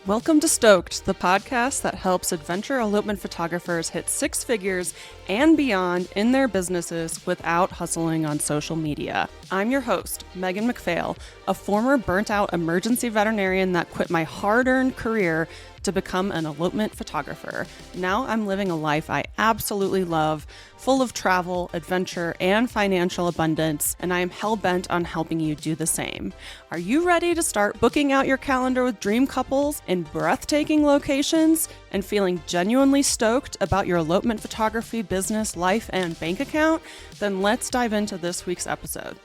Welcome to Stoked, the podcast that helps adventure elopement photographers hit six figures and beyond in their businesses without hustling on social media. I'm your host, Megan McPhail, a former burnt-out emergency veterinarian that quit my hard-earned career to become an elopement photographer. Now I'm living a life I absolutely love, full of travel, adventure, and financial abundance, and I am hell-bent on helping you do the same. Are you ready to start booking out your calendar with dream couples in breathtaking locations and feeling genuinely stoked about your elopement photography business, life, and bank account? Then let's dive into this week's episode.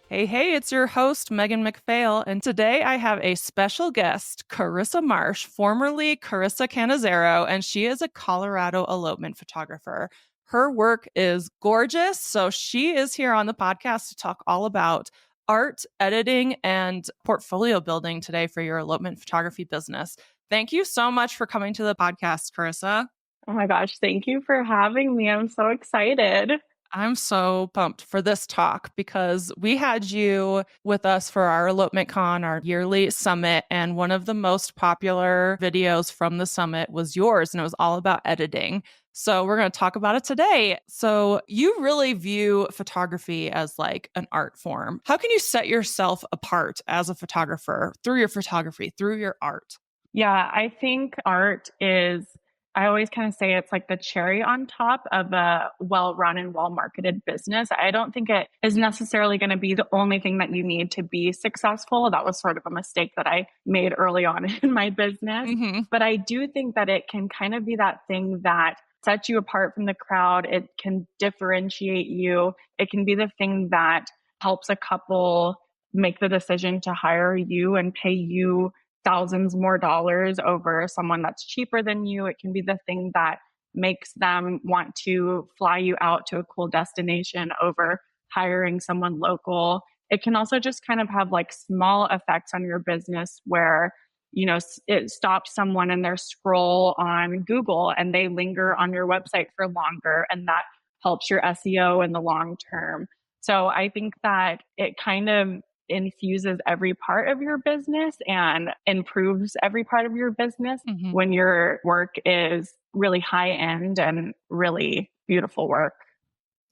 Hey, it's your host, Megan McPhail, and today I have a special guest, Carissa Marsh, formerly Carissa Canizero, and she is a Colorado elopement photographer. Her work is gorgeous, so she is here on the podcast to talk all about art, editing, and portfolio building today for your elopement photography business. Thank you so much for coming to the podcast, Carissa. Oh my gosh, thank you for having me. I'm so excited. I'm so pumped for this talk because we had you with us for our Elopement Con, our yearly summit, and one of the most popular videos from the summit was yours, and it was all about editing. So we're going to talk about it today. So you really view photography as like an art form. How can you set yourself apart as a photographer through your photography, through your art? Yeah, I think art is, I always kind of say it's like the cherry on top of a well-run and well-marketed business. I don't think it is necessarily going to be the only thing that you need to be successful. That was sort of a mistake that I made early on in my business. But I do think that it can kind of be that thing that sets you apart from the crowd. It can differentiate you. It can be the thing that helps a couple make the decision to hire you and pay you thousands more dollars over someone that's cheaper than you. It can be the thing that makes them want to fly you out to a cool destination over hiring someone local. It can also just kind of have like small effects on your business where, it stops someone in their scroll on Google and they linger on your website for longer, and that helps your SEO in the long term. So I think that it kind of infuses every part of your business and improves every part of your business when your work is really high end and really beautiful work.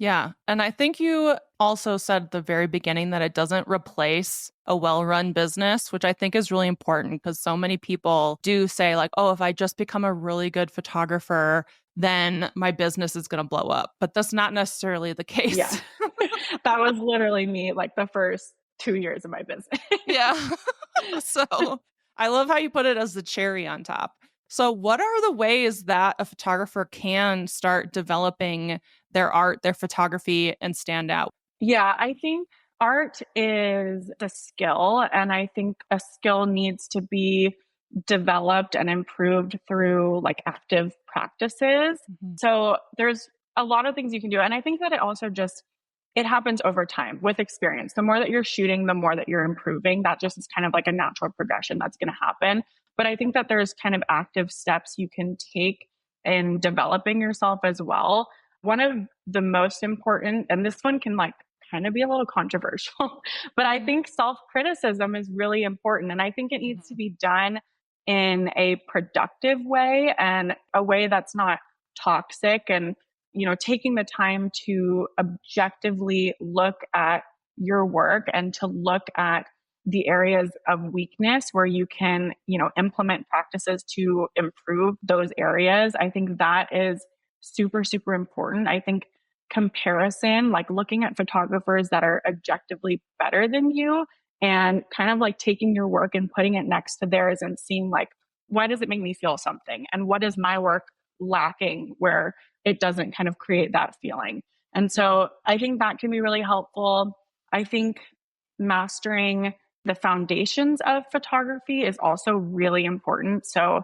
Yeah. And I think you also said at the very beginning that it doesn't replace a well-run business, which I think is really important because so many people do say like, oh, if I just become a really good photographer, then my business is going to blow up. But that's not necessarily the case. Yeah. That was literally me like the first 2 years of my business. Yeah. So I love how you put it as the cherry on top. So what are the ways that a photographer can start developing their art, their photography, and stand out? Yeah, I think art is a skill, and I think a skill needs to be developed and improved through like active practices. So there's a lot of things you can do. And I think that it happens over time with experience. The more that you're shooting, the more that you're improving. That just is kind of like a natural progression that's going to happen. But I think that there's kind of active steps you can take in developing yourself as well. One of the most important, and this one can like kind of be a little controversial, but I think self-criticism is really important. And I think it needs to be done in a productive way and a way that's not toxic, and taking the time to objectively look at your work and to look at the areas of weakness where you can, implement practices to improve those areas. I think that is super, super important. I think comparison, like looking at photographers that are objectively better than you and kind of like taking your work and putting it next to theirs and seeing like, why does it make me feel something? And what is my work lacking where it doesn't kind of create that feeling? And so I think that can be really helpful. I think mastering the foundations of photography is also really important. So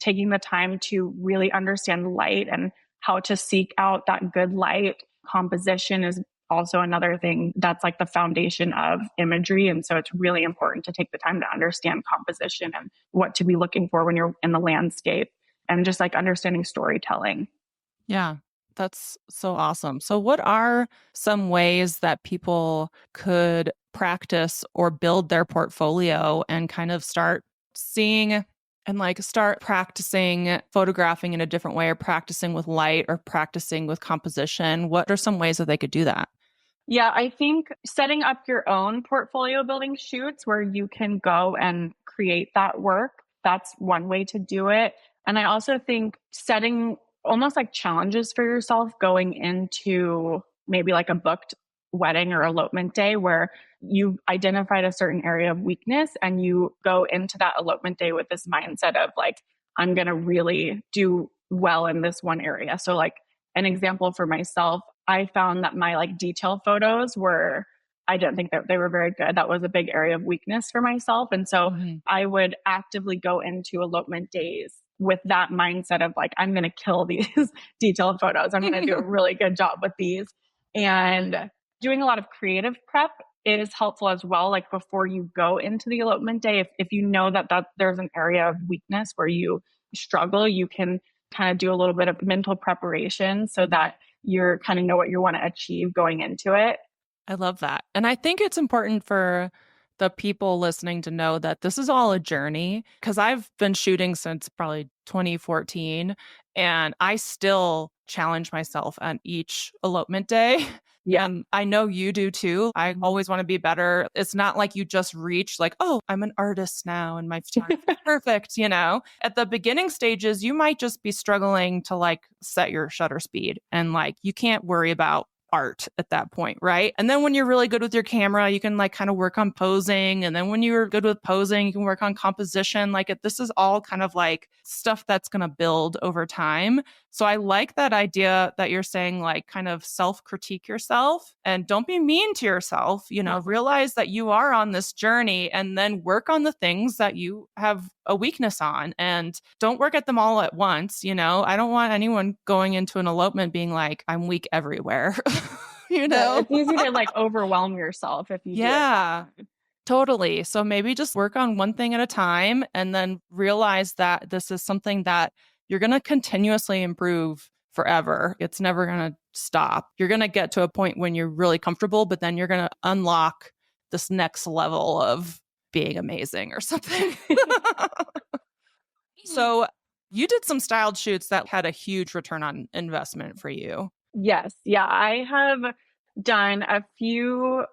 taking the time to really understand light and how to seek out that good light. Composition is also another thing that's like the foundation of imagery. And so it's really important to take the time to understand composition and what to be looking for when you're in the landscape, and just like understanding storytelling. Yeah, that's so awesome. So what are some ways that people could practice or build their portfolio and kind of start seeing and like start practicing photographing in a different way or practicing with light or practicing with composition? What are some ways that they could do that? Yeah, I think setting up your own portfolio building shoots where you can go and create that work, that's one way to do it. And I also think setting almost like challenges for yourself going into maybe like a booked wedding or elopement day where you've identified a certain area of weakness and you go into that elopement day with this mindset of like, I'm going to really do well in this one area. So, like, an example for myself, I found that my like detail photos were, I didn't think that they were very good. That was a big area of weakness for myself. And so I would actively go into elopement days with that mindset of like, I'm going to kill these detailed photos. I'm going to do a really good job with these. And doing a lot of creative prep is helpful as well. Like before you go into the elopement day, if you know that there's an area of weakness where you struggle, you can kind of do a little bit of mental preparation so that you're kind of know what you want to achieve going into it. I love that. And I think it's important for the people listening to know that this is all a journey because I've been shooting since probably 2014 and I still challenge myself on each elopement day. Yeah. And I know you do too. I always want to be better. It's not like you just reach like, oh, I'm an artist now and my photography is perfect, you know. At the beginning stages, you might just be struggling to like set your shutter speed and like you can't worry about art at that point, right? And then when you're really good with your camera, you can like kind of work on posing. And then when you're good with posing, you can work on composition. Like this is all kind of like stuff that's going to build over time. So I like that idea that you're saying like kind of self-critique yourself and don't be mean to yourself, you know, realize that you are on this journey and then work on the things that you have a weakness on and don't work at them all at once. You know, I don't want anyone going into an elopement being like, I'm weak everywhere. You know, it's easy to like overwhelm yourself if you do it. Totally. So maybe just work on one thing at a time and then realize that this is something that you're going to continuously improve forever. It's never going to stop. You're going to get to a point when you're really comfortable, but then you're going to unlock this next level of being amazing or something. So you did some styled shoots that had a huge return on investment for you. Yes. Yeah. I have done a few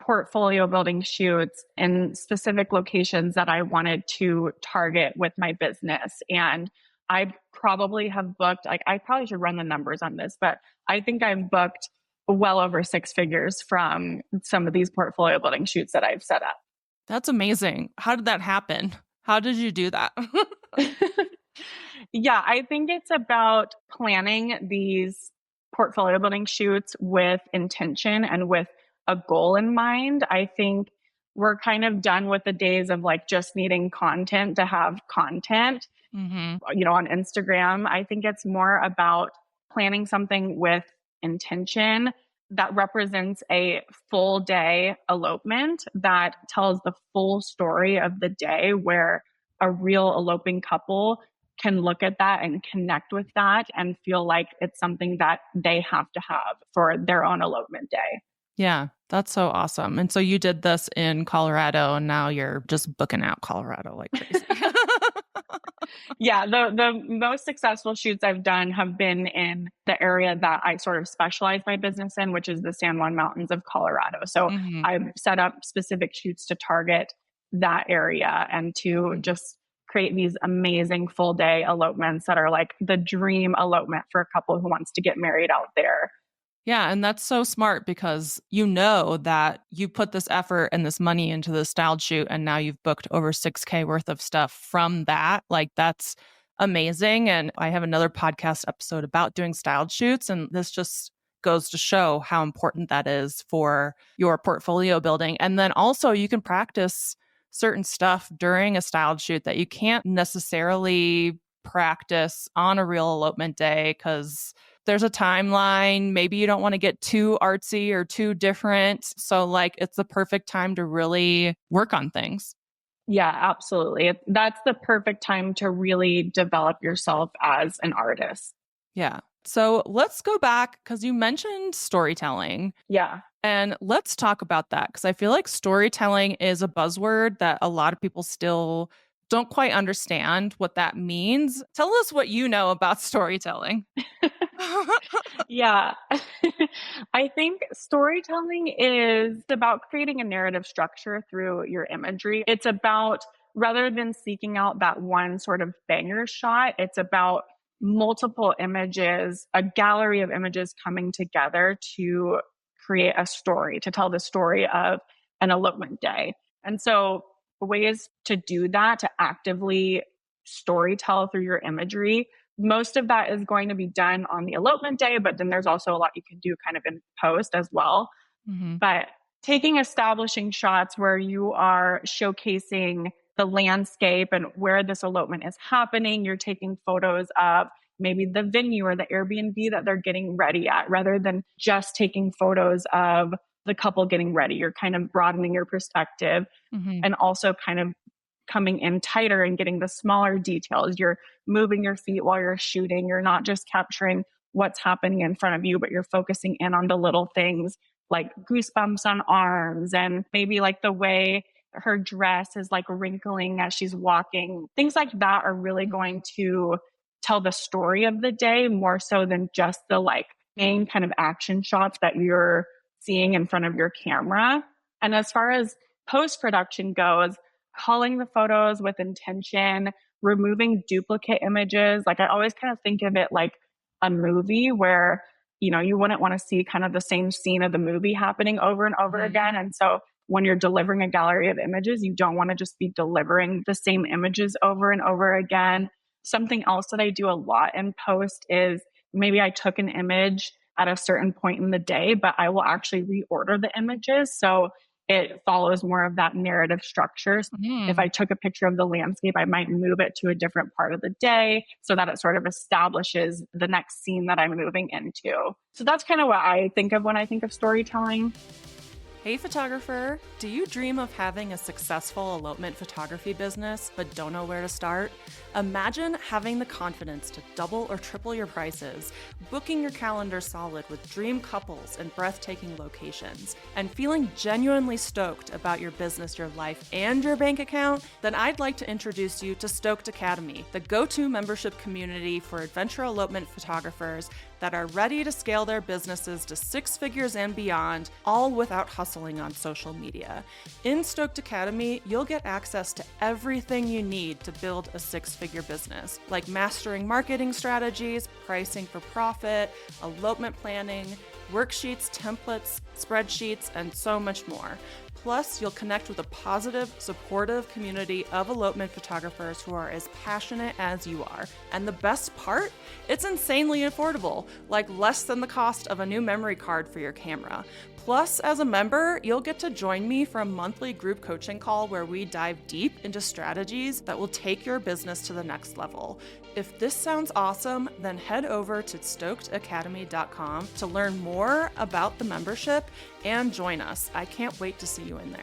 portfolio building shoots in specific locations that I wanted to target with my business. And I probably have booked, like, I probably should run the numbers on this, but I think I've booked well over six figures from some of these portfolio building shoots that I've set up. That's amazing. How did that happen? How did you do that? Yeah, I think it's about planning these portfolio building shoots with intention and with a goal in mind. I think we're kind of done with the days of like just needing content to have content, you know, on Instagram. I think it's more about planning something with intention that represents a full day elopement that tells the full story of the day where a real eloping couple can look at that and connect with that and feel like it's something that they have to have for their own elopement day. Yeah, that's so awesome. And so you did this in Colorado and now you're just booking out Colorado like crazy. Yeah, the most successful shoots I've done have been in the area that I sort of specialize my business in, which is the San Juan Mountains of Colorado. So I've set up specific shoots to target that area and to just create these amazing full day elopements that are like the dream elopement for a couple who wants to get married out there. Yeah, and that's so smart because you know that you put this effort and this money into the styled shoot and now you've booked over 6K worth of stuff from that. Like that's amazing. And I have another podcast episode about doing styled shoots and this just goes to show how important that is for your portfolio building. And then also you can practice certain stuff during a styled shoot that you can't necessarily practice on a real elopement day because there's a timeline. Maybe you don't want to get too artsy or too different. So like it's the perfect time to really work on things. Yeah, absolutely. That's the perfect time to really develop yourself as an artist. Yeah. So let's go back because you mentioned storytelling. Yeah. And let's talk about that because I feel like storytelling is a buzzword that a lot of people still don't quite understand what that means. Tell us what you know about storytelling. Yeah. I think storytelling is about creating a narrative structure through your imagery. It's about, rather than seeking out that one sort of banger shot, it's about multiple images, a gallery of images coming together to create a story, to tell the story of an elopement day. And so, ways to do that, to actively story tell through your imagery, most of that is going to be done on the elopement day, but then there's also a lot you can do kind of in post as well. Mhm. But taking establishing shots where you are showcasing the landscape and where this elopement is happening, you're taking photos of maybe the venue or the Airbnb that they're getting ready at, rather than just taking photos of the couple getting ready. You're kind of broadening your perspective Mhm. and also kind of coming in tighter and getting the smaller details. You're moving your feet while you're shooting. You're not just capturing what's happening in front of you, but you're focusing in on the little things like goosebumps on arms and maybe like the way her dress is like wrinkling as she's walking. Things like that are really Mhm. going to tell the story of the day more so than just the like main kind of action shots that you're seeing in front of your camera. And as far as post production goes, culling the photos with intention, removing duplicate images. Like I always kind of think of it like a movie where, you know, you wouldn't want to see kind of the same scene of the movie happening over and over Mhm. again. And so when you're delivering a gallery of images, you don't want to just be delivering the same images over and over again. Something else that I do a lot in post is maybe I took an image at a certain point in the day, but I will actually reorder the images. So it follows more of that narrative structure. If I Mhm. took a picture of the landscape, I might move it to a different part of the day so that it sort of establishes the next scene that I'm moving into. So that's kind of what I think of when I think of storytelling. Hey, photographer, do you dream of having a successful elopement photography business but don't know where to start? Imagine having the confidence to double or triple your prices, booking your calendar solid with dream couples and breathtaking locations, and feeling genuinely stoked about your business, your life, and your bank account. Then I'd like to introduce you to STOKED Academy, the go-to membership community for adventure elopement photographers that are ready to scale their businesses to six figures and beyond, all without hustling on social media. In STOKED Academy, you'll get access to everything you need to build a six-figure business, like mastering marketing strategies, pricing for profit, elopement planning, worksheets, templates, spreadsheets, and so much more. Plus, you'll connect with a positive, supportive community of elopement photographers who are as passionate as you are. And the best part? It's insanely affordable, like less than the cost of a new memory card for your camera. Plus, as a member, you'll get to join me for a monthly group coaching call where we dive deep into strategies that will take your business to the next level. If this sounds awesome, then head over to stokedacademy.com to learn more about the membership and join us. I can't wait to see you in there.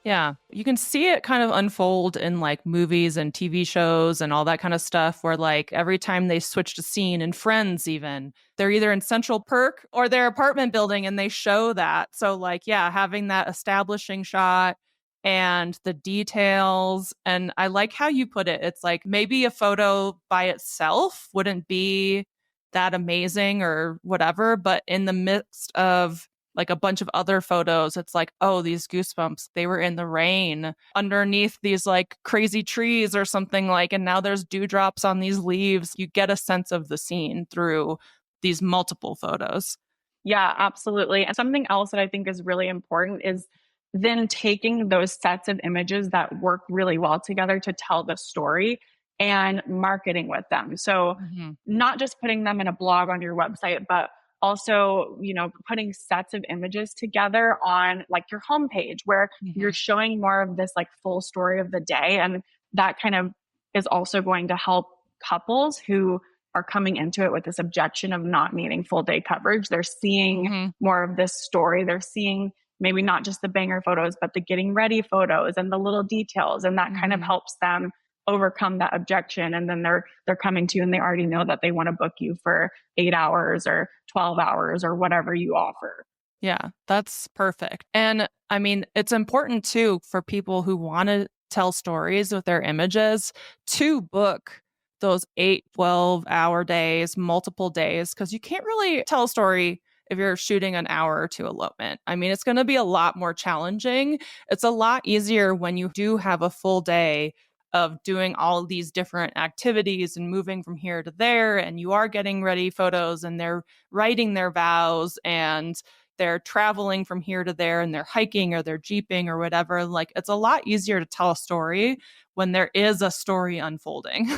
Yeah, you can see it kind of unfold in like movies and TV shows and all that kind of stuff where like every time they switched a scene in Friends even, they're either in Central Perk or their apartment building and they show that. So like yeah, having that establishing shot and the details, and I like how you put it. It's like maybe a photo by itself wouldn't be that amazing or whatever, but in the midst of like a bunch of other photos, it's like, oh, these goosebumps, they were in the rain underneath these like crazy trees or something like, and now there's dewdrops on these leaves. You get a sense of the scene through these multiple photos. Yeah, absolutely. And something else that I think is really important is then taking those sets of images that work really well together to tell the story and marketing with them. So, Mm-hmm. not just putting them in a blog on your website, but also, you know, putting sets of images together on like your homepage where you're Mm-hmm. showing more of this like full story of the day. And that kind of is also going to help couples who are coming into it with this objection of not needing full day coverage. They're seeing Mm-hmm. more of this story. They're seeing maybe not just the banger photos, but the getting ready photos and the little details. And that kind of Mm-hmm. helps them overcome that objection. And then they're coming to you and they already know that they want to book you for 8 hours or 12 hours or whatever you offer. Yeah, that's perfect. And I mean, it's important too for people who want to tell stories with their images to book those 8, 12-hour days, multiple days, because you can't really tell a story if you're shooting an hour or two elopement. I mean, it's going to be a lot more challenging. It's a lot easier when you do have a full day of doing all of these different activities and moving from here to there, and you are getting ready photos and they're writing their vows and they're traveling from here to there and they're hiking or they're jeeping or whatever. Like, it's a lot easier to tell a story when there is a story unfolding.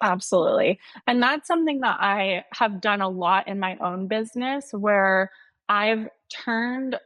Absolutely. And that's something that I have done a lot in my own business where I've turned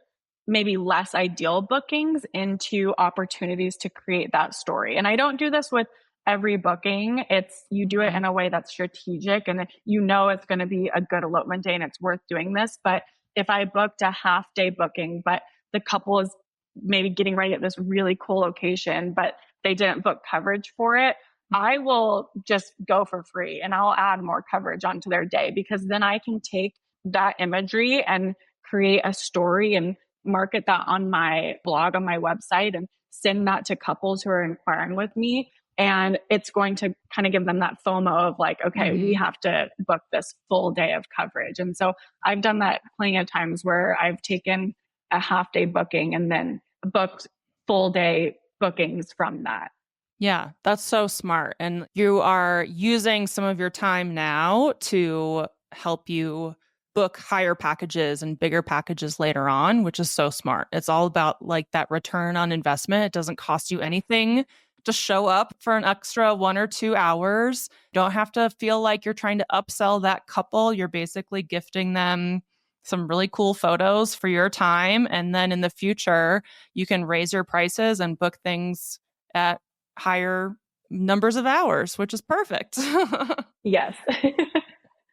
maybe less ideal bookings into opportunities to create that story. And I don't do this with every booking. It's you do it in a way that's strategic and you know it's going to be a good elopement day and it's worth doing this. But if I booked a half day booking, but the couple is maybe getting ready at this really cool location, but they didn't book coverage for it, I will just go for free and I'll add more coverage onto their day because then I can take that imagery and create a story and market that on my blog, on my website, and send that to couples who are inquiring with me. And it's going to kind of give them that FOMO of like, okay, we have to book this full day of coverage. And so I've done that plenty of times where I've taken a half day booking and then booked full day bookings from that. Yeah, that's so smart. And you are using some of your time now to help you book higher packages and bigger packages later on, which is so smart. It's all about like that return on investment. It doesn't cost you anything to show up for an extra 1 or 2 hours. You don't have to feel like you're trying to upsell that couple. You're basically gifting them some really cool photos for your time. And then in the future, you can raise your prices and book things at higher numbers of hours, which is perfect. Yes.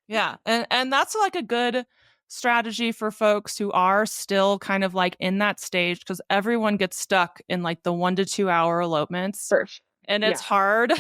Yeah. And that's like a good strategy for folks who are still kind of like in that stage because everyone gets stuck in like the 1 to 2 hour elopements. For sure. And it's hard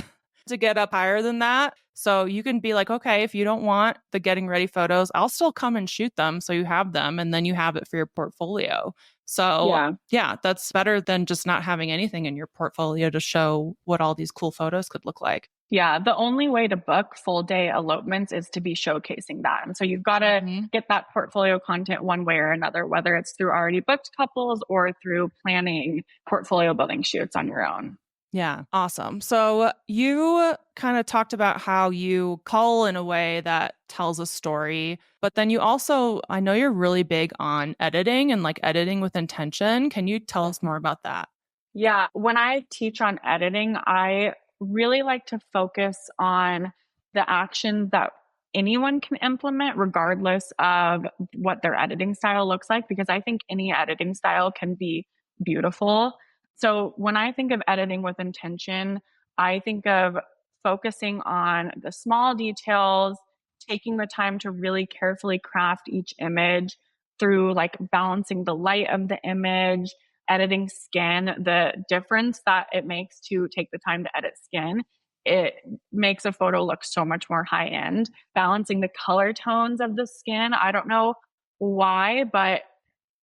to get up higher than that. So you can be like, okay, if you don't want the getting ready photos, I'll still come and shoot them. So you have them and then you have it for your portfolio. So yeah, that's better than just not having anything in your portfolio to show what all these cool photos could look like. Yeah, the only way to book full day elopements is to be showcasing that. And so you've got to get that portfolio content one way or another, whether it's through already booked couples or through planning portfolio building shoots on your own. Yeah, awesome. So you kind of talked about how you cull in a way that tells a story, but then you also, I know you're really big on editing and like editing with intention. Can you tell us more about that? Yeah, when I teach on editing, I really like to focus on the actions that anyone can implement, regardless of what their editing style looks like, because I think any editing style can be beautiful. So when I think of editing with intention, I think of focusing on the small details, taking the time to really carefully craft each image through like balancing the light of the image, editing skin, the difference that it makes to take the time to edit skin. It makes a photo look so much more high end. Balancing the color tones of the skin. I don't know why, but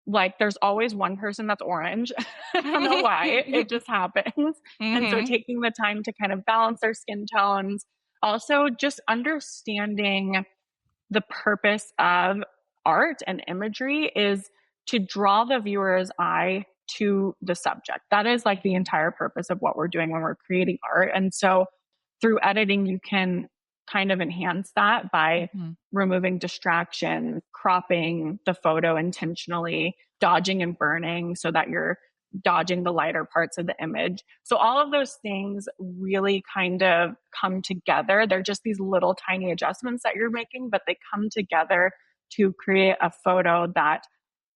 like there's always one person that's orange. I don't know why. It just happens. And so taking the time to kind of balance their skin tones. Also, just understanding the purpose of art and imagery is to draw the viewer's eye to the subject. That is like the entire purpose of what we're doing when we're creating art. And so through editing, you can kind of enhance that by removing distraction, cropping the photo intentionally, dodging and burning so that you're dodging the lighter parts of the image. So all of those things really kind of come together. They're just these little tiny adjustments that you're making, but they come together to create a photo that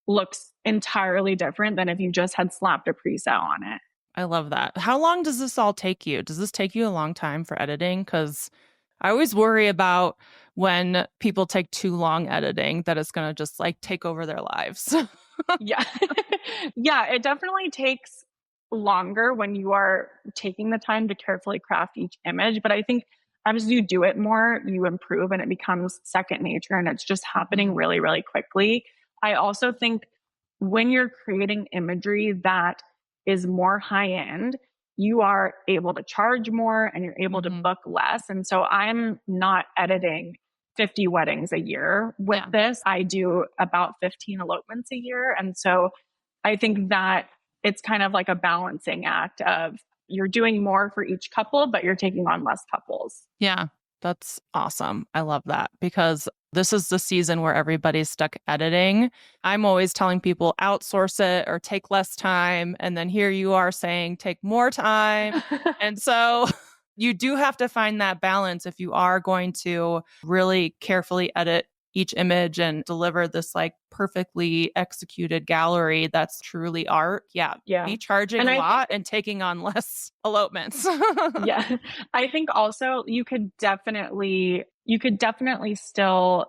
looks entirely different than if you just had slapped a preset on it. I love that. How long does this all take you? Does this take you a long time for editing? Because I always worry about when people take too long editing that it's going to just like take over their lives. Yeah. Yeah, it definitely takes longer when you are taking the time to carefully craft each image. But I think as you do it more, you improve and it becomes second nature and it's just happening really, really quickly. I also think when you're creating imagery that is more high end, you are able to charge more and you're able to book less. And so I'm not editing 50 weddings a year with this. I do about 15 elopements a year. And so I think that it's kind of like a balancing act of you're doing more for each couple, but you're taking on less couples. Yeah, that's awesome. I love that because this is the season where everybody's stuck editing. I'm always telling people outsource it or take less time. And then here you are saying take more time. And so you do have to find that balance if you are going to really carefully edit each image and deliver this like perfectly executed gallery that's truly art. Yeah. Be charging a lot and taking on less elopements. Yeah. I think also you could definitely still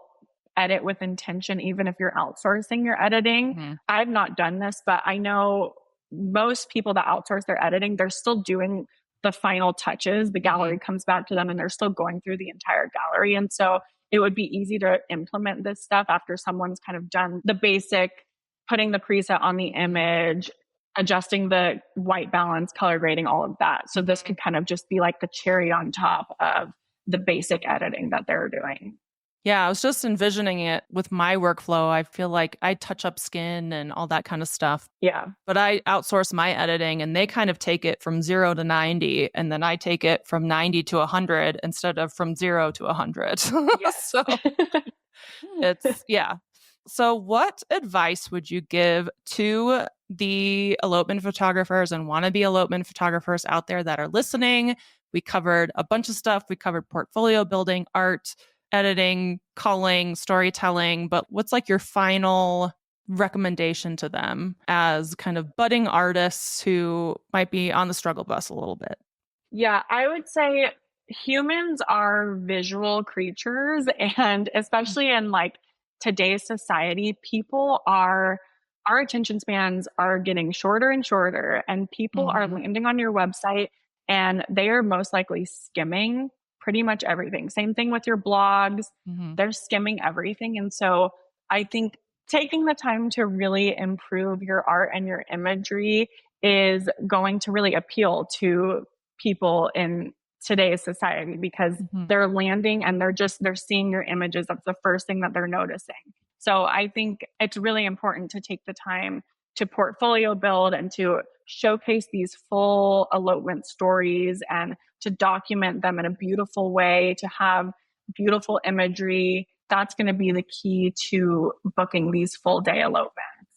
edit with intention, even if you're outsourcing your editing. I've not done this, but I know most people that outsource their editing, they're still doing the final touches. The gallery comes back to them and they're still going through the entire gallery. And so it would be easy to implement this stuff after someone's kind of done the basic, putting the preset on the image, adjusting the white balance, color grading, all of that. So this could kind of just be like the cherry on top of the basic editing that they're doing. Yeah, I was just envisioning it with my workflow. I feel like I touch up skin and all that kind of stuff. Yeah. But I outsource my editing and they kind of take it from 0 to 90. And then I take it from 90 to 100 instead of from 0 to 100. Yes. So it's, yeah. So what advice would you give to the elopement photographers and wannabe elopement photographers out there that are listening? We covered a bunch of stuff. We covered portfolio building, art, editing, culling, storytelling, but what's like your final recommendation to them as kind of budding artists who might be on the struggle bus a little bit? Yeah, I would say humans are visual creatures, and especially in like today's society, our attention spans are getting shorter and shorter, and people are landing on your website and they are most likely skimming pretty much everything. Same thing with your blogs. They're skimming everything. And so I think taking the time to really improve your art and your imagery is going to really appeal to people in today's society because they're landing and they're seeing your images. That's the first thing that they're noticing. So I think it's really important to take the time to portfolio build and to showcase these full elopement stories and to document them in a beautiful way, to have beautiful imagery. That's going to be the key to booking these full day elopements.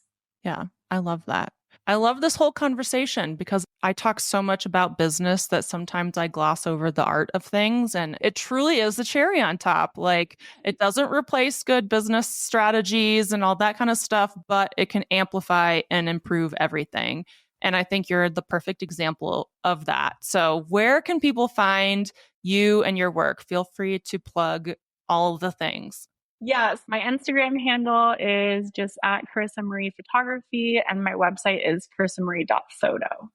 Yeah, I love that. I love this whole conversation because I talk so much about business that sometimes I gloss over the art of things. And it truly is the cherry on top. Like it doesn't replace good business strategies and all that kind of stuff, but it can amplify and improve everything. And I think you're the perfect example of that. So where can people find you and your work? Feel free to plug all the things. Yes, my Instagram handle is just at Carissa Marie Photography, and my website is carissamarie.photo.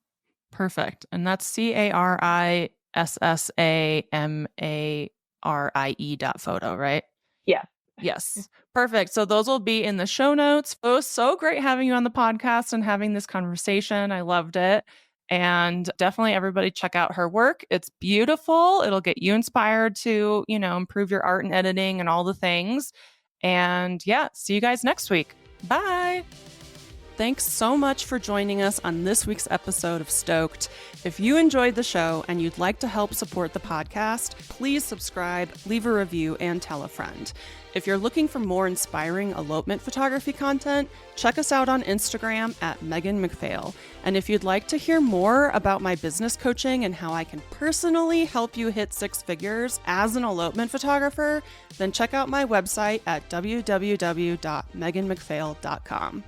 Perfect. And that's CARISSAMARIE.photo, right? Yeah. Yes. Perfect. So those will be in the show notes. It was so great having you on the podcast and having this conversation. I loved it. And definitely everybody check out her work. It's beautiful. It'll get you inspired to, improve your art and editing and all the things. And yeah, see you guys next week. Bye. Thanks so much for joining us on this week's episode of Stoked. If you enjoyed the show and you'd like to help support the podcast, please subscribe, leave a review, and tell a friend. If you're looking for more inspiring elopement photography content, check us out on Instagram at Megan McPhail. And if you'd like to hear more about my business coaching and how I can personally help you hit 6 figures as an elopement photographer, then check out my website at www.meganmcphail.com.